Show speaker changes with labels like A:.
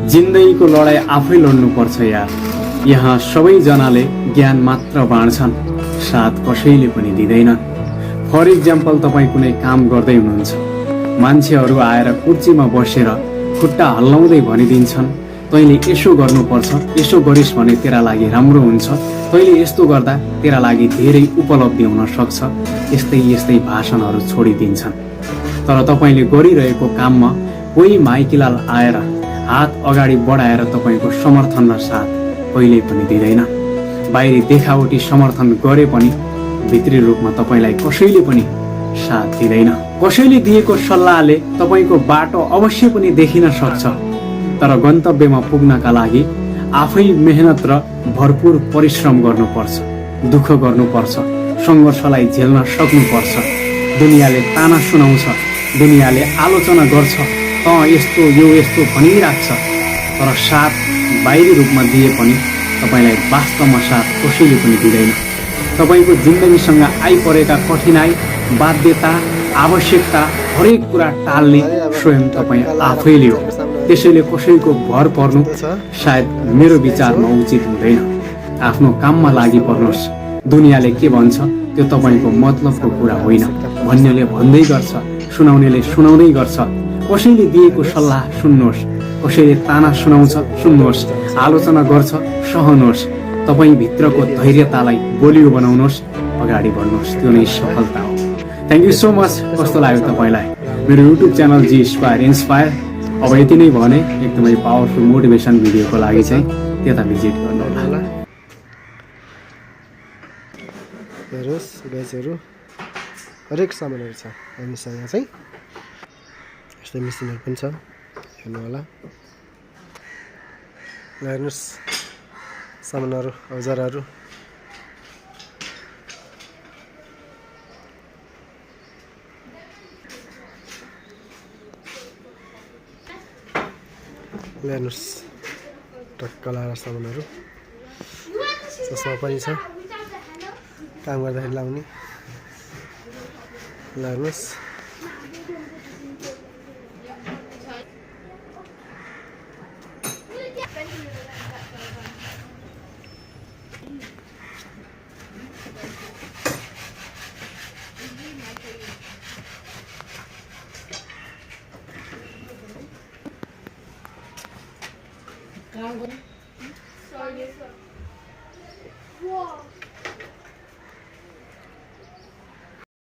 A: जिन्दगीको लडाई आफै लड्नुपर्छ यार। यहाँ सबैजनाले ज्ञान मात्र बाँड्छन्, साथ कसैले पनि दिँदैनन्। फर इक्जाम्पल, तपाईँ कुनै काम गर्दै हुनुहुन्छ, मान्छेहरू आएर कुर्सीमा बसेर खुट्टा हल्लाउँदै भनिदिन्छन्, तैँले यसो गर्नुपर्छ, यसो गरिस् भने तेरा लागि राम्रो हुन्छ, तैँले यस्तो गर्दा तेरा लागि धेरै उपलब्धि हुन सक्छ, यस्तै यस्तै भाषणहरू छोडिदिन्छन्। तर तपाईँले गरिरहेको काममा कोही माइकीलाल आएर हात अगाडि बढाएर तपाईँको समर्थन र साथ कहिल्यै पनि दिँदैन। बाहिरी देखावटी समर्थन गरे पनि भित्री रूपमा तपाईँलाई कसैले पनि साथ दिँदैन। कसैले दिएको सल्लाहले तपाईँको बाटो अवश्य पनि देखिन सक्छ, तर गन्तव्यमा पुग्नका लागि आफै मेहनत र भरपूर परिश्रम गर्नुपर्छ, दुःख गर्नुपर्छ, सङ्घर्षलाई झेल्न सक्नुपर्छ। दुनियाँले ताना सुनाउँछ, दुनियाँले आलोचना गर्छ, यस्तो यो यस्तो भनिराख्छ, तर साथ बाहिरी रूपमा दिए पनि तपाईँलाई वास्तवमा साथ कसैले पनि दिँदैन। तपाईँको जिन्दगीसँग आइपरेका कठिनाई, बाध्यता, आवश्यकता हरेक कुरा टाल्ने स्वयं तपाईँ आफैले हो। त्यसैले कसैको भर पर्नु सायद मेरो विचारमा उचित हुँदैन। आफ्नो काममा लागि पर्नुहोस्। दुनियाँले के भन्छ त्यो तपाईँको मतलबको कुरा होइन। भन्नेले भन्दै गर्छ, सुनाउनेले सुनाउँदै गर्छ। कसैले दिएको सल्लाह सुन्नुहोस्, कसैले ताना सुनाउँछ सुन्नुहोस्, आलोचना गर्छ सहनुहोस्। तपाईँ भित्रको धैर्यतालाई बलियो बनाउनुहोस्, अगाडि बढ्नुहोस्, त्यो नै सफलता हो। Thank you so much. कस्तो लाग्यो तपाईँलाई मेरो युट्युब च्यानल जी स्पायर इन्सपायर? अब यति नै भने एकदमै पावरफुल मोटिभेसन भिडियोको लागि चाहिँ त्यता भिजिट गर्नुहोला।
B: हेर्नुहोस् गाइजहरू, हरेक सामानहरू छ हामीसँग चाहिँ। यस्तै मेसिनहरू पनि छ, हेर्नु होला। हेर्नुहोस् सामानहरू, औजारहरू। हेर्नुहोस् टक्क लाएर सामानहरू। चस्मा पनि छ, काम गर्दाखेरि लाउने। हेर्नुहोस्